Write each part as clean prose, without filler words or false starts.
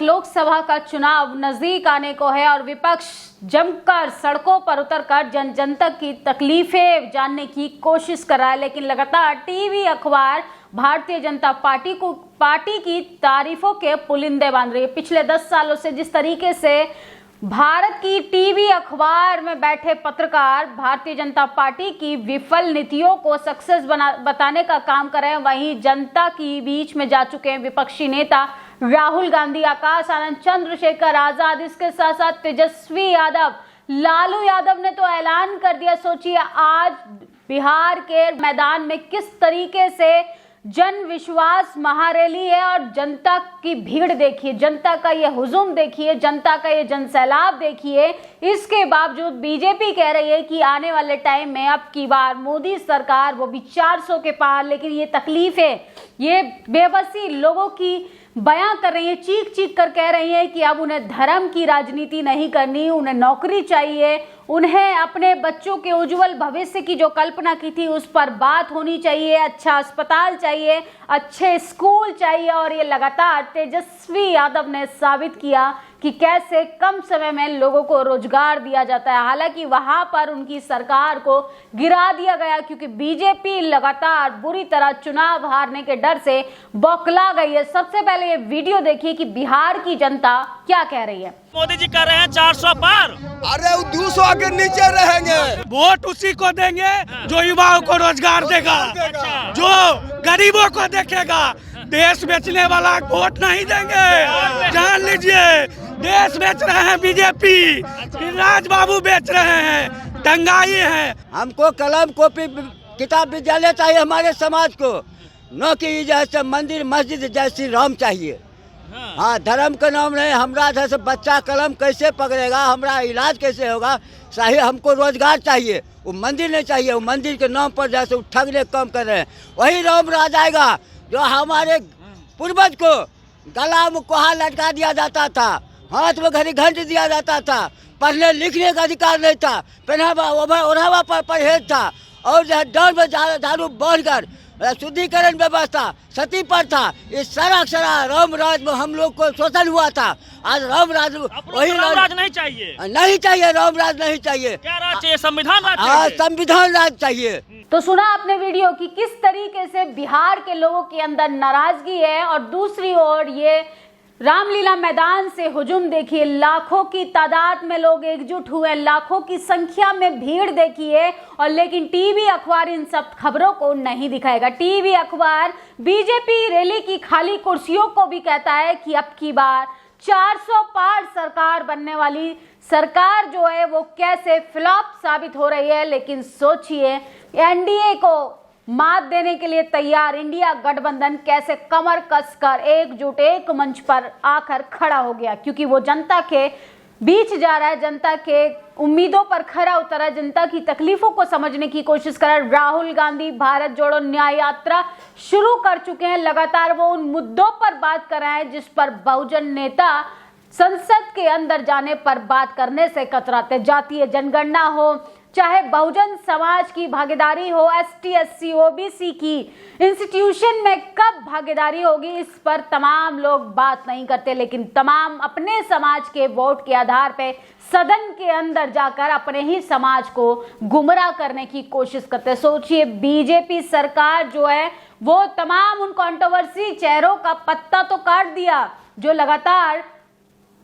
लोकसभा का चुनाव नजदीक आने को है और विपक्ष जमकर सड़कों पर उतरकर जन जन तक की तकलीफें जानने की कोशिश कर रहा है, लेकिन लगातार टीवी अखबार भारतीय जनता पार्टी की तारीफों के पुलिंदे बांध रही है। पिछले 10 सालों से जिस तरीके से भारत की टीवी अखबार में बैठे पत्रकार भारतीय जनता पार्टी की विफल नीतियों को सक्सेस बताने का काम कर रहे हैं, वहीं जनता की बीच में जा चुके हैं विपक्षी नेता राहुल गांधी, आकाश आनंद, चंद्रशेखर आजाद, इसके साथ साथ तेजस्वी यादव, लालू यादव ने तो ऐलान कर दिया। सोचिए आज बिहार के मैदान में किस तरीके से जन विश्वास महारैली है और जनता की भीड़ देखिए, जनता का ये हुजूम देखिए, जनता का ये जनसैलाब देखिए। इसके बावजूद बीजेपी कह रही है कि आने वाले टाइम में अब की बार मोदी सरकार वो भी 400 के पार, लेकिन ये तकलीफें, ये बेबसी लोगों की बयां कर रही है, चीख चीख कर कह रही है कि अब उन्हें धर्म की राजनीति नहीं करनी, उन्हें नौकरी चाहिए, उन्हें अपने बच्चों के उज्जवल भविष्य की जो कल्पना की थी उस पर बात होनी चाहिए, अच्छा अस्पताल चाहिए, अच्छे स्कूल चाहिए। और ये लगातार तेजस्वी यादव ने साबित किया कि कैसे कम समय में लोगों को रोजगार दिया जाता है। हालांकि वहां पर उनकी सरकार को गिरा दिया गया क्योंकि बीजेपी लगातार बुरी तरह चुनाव हारने के डर से बौखला गई है। सबसे पहले ये वीडियो देखिए कि बिहार की जनता क्या कह रही है। मोदी जी कह रहे हैं 400 पार, अरे 200 के नीचे रहेंगे। वोट उसी को देंगे जो युवाओं को रोजगार देगा, जो गरीबों को देखेगा। देश बेचने वाला वोट नहीं देंगे। जान लीजिए, देश बेच रहे हैं बीजेपी, राज बाबू बेच रहे हैं, दंगाई है। हमको कलम कॉपी किताब विद्यालय चाहिए हमारे समाज को, न कि जैसे मंदिर मस्जिद जैसी राम चाहिए। हाँ, धर्म का नाम नहीं। हमरा जैसे बच्चा कलम कैसे पकड़ेगा, हमारा इलाज कैसे होगा, सही हमको रोजगार चाहिए। वो मंदिर नहीं चाहिए, वो मंदिर के नाम पर जैसे ठगने काम कर रहे हैं वही राम राज आएगा। जो हमारे पूर्वज को गला में कोहा लटका दिया जाता था, हाथ में घड़ी घंट दिया जाता था, पढ़ने लिखने का अधिकार नहीं था, पहनावा ओढ़ावा पर परहेज था, और जो है डर में दारू बढ़कर शुद्धिकरण व्यवस्था सती पर था। इस सारा राम राज में हम लोग को शोषण हुआ था। आज राम राज वही राम राज नहीं चाहिए, नहीं चाहिए, राम राज नहीं चाहिए। क्या राज चाहिए? संविधान राज चाहिए। चाहिए। संविधान राज चाहिए। तो सुना आपने वीडियो कि किस तरीके से बिहार के लोगों के अंदर नाराजगी है और दूसरी ओर ये रामलीला मैदान से हुजूम देखिए, लाखों की तादाद में लोग एकजुट हुए, लाखों की संख्या में भीड़ देखिए। और लेकिन टीवी अखबार इन सब खबरों को नहीं दिखाएगा। टीवी अखबार बीजेपी रैली की खाली कुर्सियों को भी कहता है कि अब की बार 400 पार सरकार बनने वाली सरकार जो है वो कैसे फ्लॉप साबित हो रही है। लेकिन सोचिए, एनडीए को मात देने के लिए तैयार इंडिया गठबंधन कैसे कमर कसकर एकजुट एक मंच पर आकर खड़ा हो गया, क्योंकि वो जनता के बीच जा रहा है, जनता के उम्मीदों पर खरा उतरा है, जनता की तकलीफों को समझने की कोशिश कर रहा है। राहुल गांधी भारत जोड़ो न्याय यात्रा शुरू कर चुके हैं। लगातार वो उन मुद्दों पर बात कर रहे हैं जिस पर बहुजन नेता संसद के अंदर जाने पर बात करने से कतराते। जातीय जनगणना हो, चाहे बहुजन समाज की भागीदारी हो, एसटी एससी ओबीसी की इंस्टीट्यूशन में कब भागीदारी होगी, इस पर तमाम लोग बात नहीं करते, लेकिन तमाम अपने समाज के वोट के आधार पे सदन के अंदर जाकर अपने ही समाज को गुमराह करने की कोशिश करते हैं। सोचिए, बीजेपी सरकार जो है वो तमाम उन कंट्रोवर्सी चेहरों का पत्ता तो काट दिया जो लगातार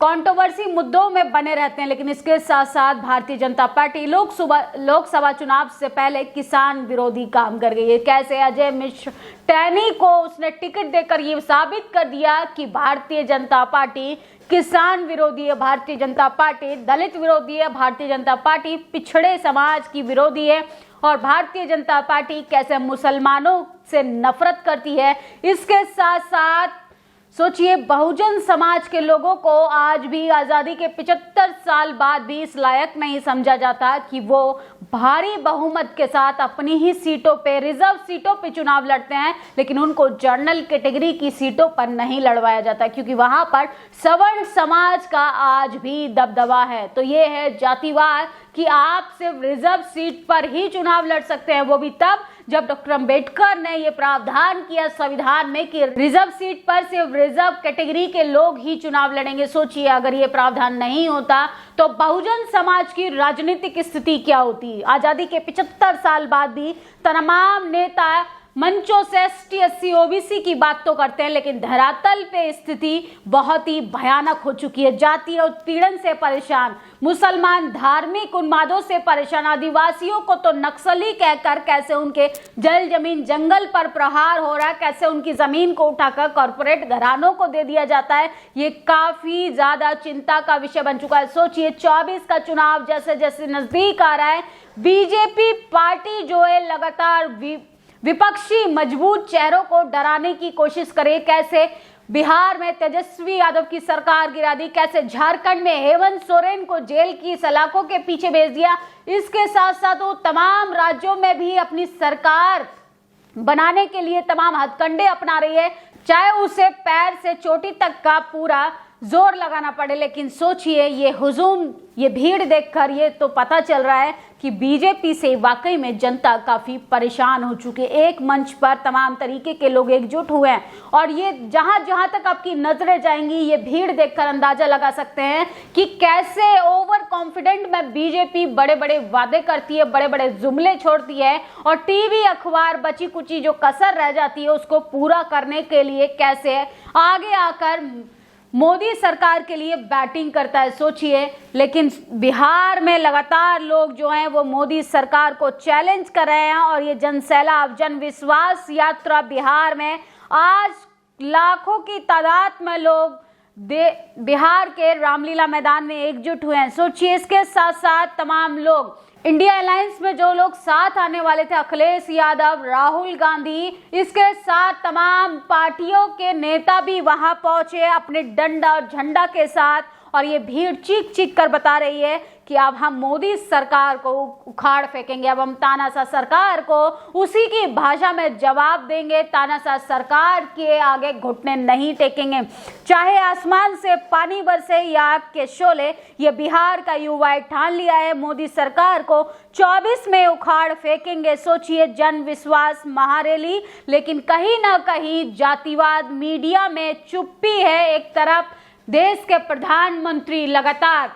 कंट्रोवर्सी मुद्दों में बने रहते हैं, लेकिन इसके साथ साथ भारतीय जनता पार्टी लोकसभा चुनाव से पहले किसान विरोधी काम कर गई है। कैसे अजय मिश्र टैनी को उसने टिकट देकर ये साबित कर दिया कि भारतीय जनता पार्टी किसान विरोधी है, भारतीय जनता पार्टी दलित विरोधी है, भारतीय जनता पार्टी पिछड़े समाज की विरोधी है, और भारतीय जनता पार्टी कैसे मुसलमानों से नफरत करती है। इसके साथ साथ सोचिए, बहुजन समाज के लोगों को आज भी आज़ादी के 75 साल बाद भी इस लायक नहीं समझा जाता कि वो भारी बहुमत के साथ अपनी ही सीटों पे, रिजर्व सीटों पे चुनाव लड़ते हैं, लेकिन उनको जनरल कैटेगरी की सीटों पर नहीं लड़वाया जाता क्योंकि वहां पर सवर्ण समाज का आज भी दबदबा है। तो ये है जातिवाद कि आप सिर्फ रिजर्व सीट पर ही चुनाव लड़ सकते हैं, वो भी तब जब डॉक्टर अंबेडकर ने ये प्रावधान किया संविधान में कि रिजर्व सीट पर सिर्फ रिजर्व कैटेगरी के लोग ही चुनाव लड़ेंगे। सोचिए अगर ये प्रावधान नहीं होता तो बहुजन समाज की राजनीतिक स्थिति क्या होती। आजादी के 75 साल बाद भी तमाम नेता मंचों से एसटी एससी ओबीसी की बात तो करते हैं, लेकिन धरातल पे स्थिति बहुत ही भयानक हो चुकी है। जातीय उत्पीड़न से परेशान, मुसलमान धार्मिक उन्मादों से परेशान, आदिवासियों को तो नक्सली कहकर कैसे उनके जल जमीन जंगल पर प्रहार हो रहा है, कैसे उनकी जमीन को उठाकर कॉरपोरेट घरानों को दे दिया जाता है, ये काफी ज्यादा चिंता का विषय बन चुका है। सोचिए 24 का चुनाव जैसे जैसे नजदीक आ रहा है, बीजेपी पार्टी जो है लगातार विपक्षी मजबूत चेहरों को डराने की कोशिश करे। कैसे बिहार में तेजस्वी यादव की सरकार गिरा दी, कैसे झारखंड में हेमंत सोरेन को जेल की सलाखों के पीछे भेज दिया। इसके साथ साथ वो तमाम राज्यों में भी अपनी सरकार बनाने के लिए तमाम हथकंडे अपना रही है, चाहे उसे पैर से चोटी तक का पूरा जोर लगाना पड़े। लेकिन सोचिए ये हुजूम, ये भीड़ देखकर ये तो पता चल रहा है कि बीजेपी से वाकई में जनता काफी परेशान हो चुकी है। एक मंच पर तमाम तरीके के लोग एकजुट हुए हैं और ये जहां जहां तक आपकी नजरें जाएंगी ये भीड़ देखकर अंदाजा लगा सकते हैं कि कैसे ओवर कॉन्फिडेंट में बीजेपी बड़े बड़े वादे करती है, बड़े बड़े जुमले छोड़ती है और टीवी अखबार बची कुची जो कसर रह जाती है उसको पूरा करने के लिए कैसे आगे आकर मोदी सरकार के लिए बैटिंग करता है। सोचिए, लेकिन बिहार में लगातार लोग जो हैं वो मोदी सरकार को चैलेंज कर रहे हैं और ये जनसैलाब, जन विश्वास यात्रा बिहार में आज लाखों की तादाद में लोग बिहार के रामलीला मैदान में एकजुट हुए हैं। सोचिए, इसके साथ साथ तमाम लोग इंडिया अलायंस में जो लोग साथ आने वाले थे, अखिलेश यादव, राहुल गांधी, इसके साथ तमाम पार्टियों के नेता भी वहां पहुंचे अपने डंडा और झंडा के साथ और ये भीड़ चीख चीख कर बता रही है कि अब हम मोदी सरकार को उखाड़ फेंकेंगे, अब हम तानाशाह सरकार को उसी की भाषा में जवाब देंगे, तानाशाह सरकार के आगे घुटने नहीं टेकेंगे, चाहे आसमान से पानी बरसे या आग के शोले। ये बिहार का युवा ठान लिया है, मोदी सरकार को 24 में उखाड़ फेंकेंगे। सोचिए, जन विश्वास महारैली, लेकिन कहीं ना कहीं जातिवाद मीडिया में चुप्पी है। एक तरफ देश के प्रधानमंत्री लगातार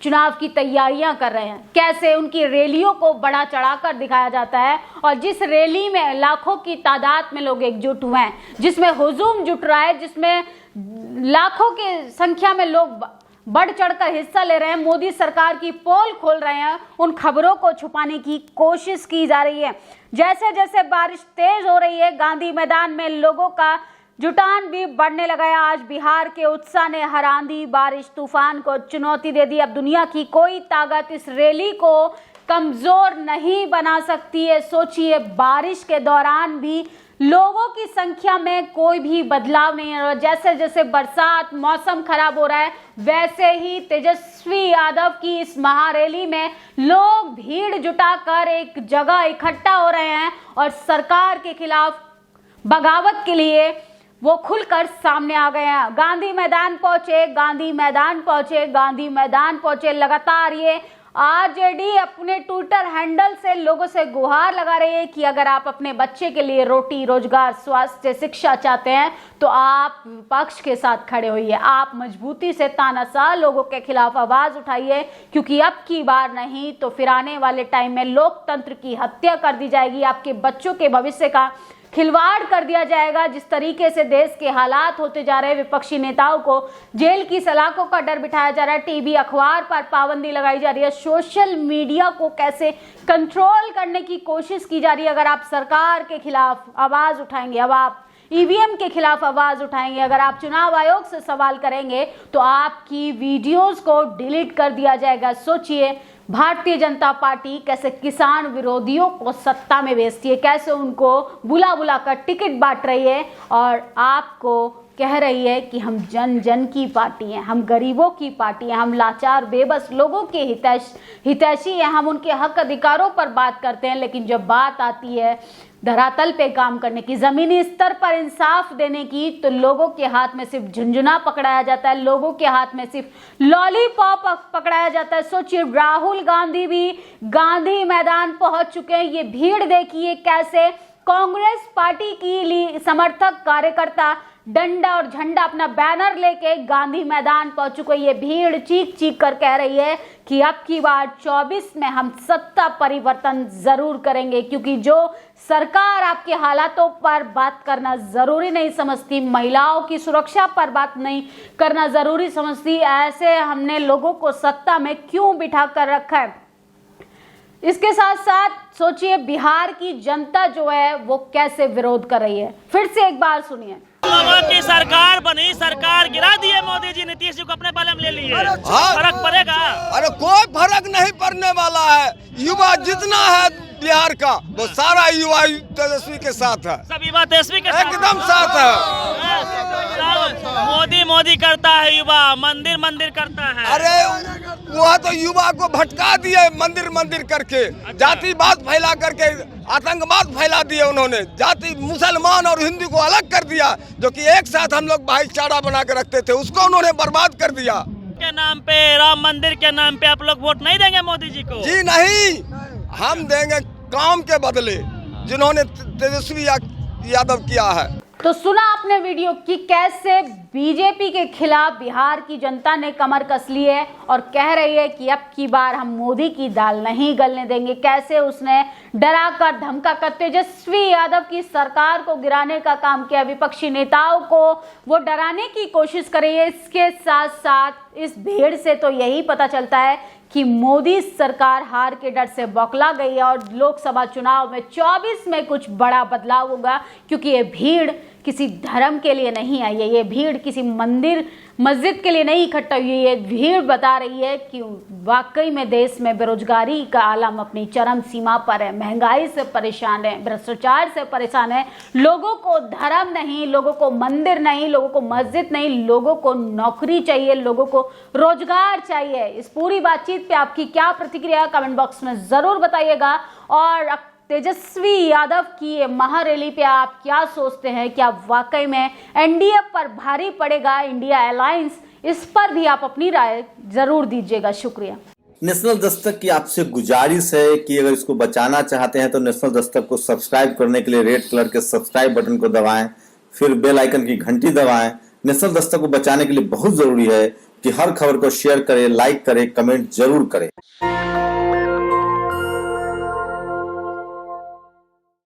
चुनाव की तैयारियां कर रहे हैं, कैसे उनकी रैलियों को बड़ा चढ़ाकर दिखाया जाता है और जिस रैली में लाखों की तादाद में लोग एकजुट हुए हैं, जिसमें हुजूम जुट रहा है, जिसमें लाखों की संख्या में लोग बढ़ चढ़कर हिस्सा ले रहे हैं, मोदी सरकार की पोल खोल रहे हैं, उन खबरों को छुपाने की कोशिश की जा रही है। जैसे जैसे बारिश तेज हो रही है, गांधी मैदान में लोगों का जुटान भी बढ़ने लगा है। आज बिहार के उत्साह ने हर आंधी बारिश तूफान को चुनौती दे दी। अब दुनिया की कोई ताकत इस रैली को कमजोर नहीं बना सकती है। सोचिए, बारिश के दौरान भी लोगों की संख्या में कोई भी बदलाव नहीं है। जैसे जैसे बरसात, मौसम खराब हो रहा है, वैसे ही तेजस्वी यादव की इस महारैली में लोग भीड़ जुटाकर एक जगह इकट्ठा हो रहे हैं और सरकार के खिलाफ बगावत के लिए वो खुलकर सामने आ गए हैं। गांधी मैदान पहुंचे, गांधी मैदान पहुंचे, गांधी मैदान पहुंचे। लगातार ये आरजेडी अपने ट्विटर हैंडल से लोगों से गुहार लगा रही है कि अगर आप अपने बच्चे के लिए रोटी, रोजगार, स्वास्थ्य, शिक्षा चाहते हैं तो आप विपक्ष के साथ खड़े होइए, आप मजबूती से तानाशाह लोगों के खिलाफ आवाज उठाइए, क्योंकि अब की बार नहीं तो फिर आने वाले टाइम में लोकतंत्र की हत्या कर दी जाएगी, आपके बच्चों के भविष्य का खिलवाड़ कर दिया जाएगा। जिस तरीके से देश के हालात होते जा रहे हैं, विपक्षी नेताओं को जेल की सलाखों का डर बिठाया जा रहा है, टीवी अखबार पर पाबंदी लगाई जा रही है, सोशल मीडिया को कैसे कंट्रोल करने की कोशिश की जा रही है। अगर आप सरकार के खिलाफ आवाज उठाएंगे, अब आप ईवीएम के खिलाफ आवाज उठाएंगे, अगर आप चुनाव आयोग से सवाल करेंगे तो आपकी वीडियोस को डिलीट कर दिया जाएगा। सोचिए, भारतीय जनता पार्टी कैसे किसान विरोधियों को सत्ता में भेजती है, कैसे उनको बुला बुला कर टिकट बांट रही है और आपको कह रही है कि हम जन जन की पार्टी हैं, हम गरीबों की पार्टी हैं, हम लाचार बेबस लोगों के हितैषी हैं, हम उनके हक अधिकारों पर बात करते हैं। लेकिन जब बात आती है धरातल पे काम करने की, जमीनी स्तर पर इंसाफ देने की, तो लोगों के हाथ में सिर्फ झुंझुना पकड़ाया जाता है, लोगों के हाथ में सिर्फ लॉलीपॉप पकड़ाया जाता है। सोचिए, राहुल गांधी भी गांधी मैदान पहुंच चुके हैं। ये भीड़ देखिए कैसे कांग्रेस पार्टी की समर्थक कार्यकर्ता डंडा और झंडा अपना बैनर लेके गांधी मैदान पहुंच चुके। ये भीड़ चीख चीख कर कह रही है कि अब की बार 24 में हम सत्ता परिवर्तन जरूर करेंगे, क्योंकि जो सरकार आपके हालातों पर बात करना जरूरी नहीं समझती, महिलाओं की सुरक्षा पर बात नहीं करना जरूरी समझती, ऐसे हमने लोगों को सत्ता में क्यों बिठा कर रखा है। इसके साथ साथ सोचिए बिहार की जनता जो है वो कैसे विरोध कर रही है। फिर से एक बार सुनिए। लोगों की सरकार बनी, सरकार गिरा दिए मोदी जी, नीतीश जी को अपने बाले में ले लिए। फर्क पड़ेगा? अरे कोई फर्क नहीं पड़ने वाला है। युवा जितना है बिहार का वो सारा युवा तेजस्वी के साथ है, सब युवा तेजस्वी के साथ एकदम साथ है। मोदी मोदी करता है, युवा मंदिर मंदिर करता है। अरे वह तो युवा को भटका दिए मंदिर मंदिर करके, जातिवाद फैला करके आतंकवाद फैला दिए उन्होंने। जाति मुसलमान और हिंदू को अलग कर दिया, जो कि एक साथ हम लोग भाईचारा बना के रखते थे, उसको उन्होंने बर्बाद कर दिया। के नाम पे, राम मंदिर के नाम पे आप लोग वोट नहीं देंगे मोदी जी को? जी नहीं, हम देंगे काम के बदले जिन्होंने तेजस्वी यादव किया है। तो सुना आपने वीडियो कि कैसे बीजेपी के खिलाफ बिहार की जनता ने कमर कस ली है और कह रही है कि अब की बार हम मोदी की दाल नहीं गलने देंगे। कैसे उसने डरा कर धमका कर तेजस्वी यादव की सरकार को गिराने का काम किया, विपक्षी नेताओं को वो डराने की कोशिश कर रही है। इसके साथ साथ इस भीड़ से तो यही पता चलता है कि मोदी सरकार हार के डर से बौखला गई है और लोकसभा चुनाव में 24 में कुछ बड़ा बदलाव होगा, क्योंकि ये भीड़ किसी धर्म के लिए नहीं आई है, ये भीड़ किसी मंदिर मस्जिद के लिए नहीं इकट्ठा हुई है। ये भीड़ बता रही है कि वाकई में देश में बेरोजगारी का आलम अपनी चरम सीमा पर है, महंगाई से परेशान है, भ्रष्टाचार से परेशान है। लोगों को धर्म नहीं, लोगों को मंदिर नहीं, लोगों को मस्जिद नहीं, लोगों को नौकरी चाहिए, लोगों को रोजगार चाहिए। इस पूरी बातचीत पे आपकी क्या प्रतिक्रिया, कमेंट बॉक्स में जरूर बताइएगा। और तेजस्वी यादव की ये महारैली पे आप क्या सोचते हैं? क्या वाकई में एनडीए पर भारी पड़ेगा इंडिया अलायंस? इस पर भी आप अपनी राय जरूर दीजिएगा। शुक्रिया। नेशनल दस्तक की आपसे गुजारिश है कि अगर इसको बचाना चाहते हैं तो नेशनल दस्तक को सब्सक्राइब करने के लिए रेड कलर के सब्सक्राइब बटन को दबाएं, फिर बेल आइकन की घंटी दबाएं। नेशनल दस्तक को बचाने के लिए बहुत जरूरी है कि हर खबर को शेयर करें, लाइक करें, कमेंट जरूर करें।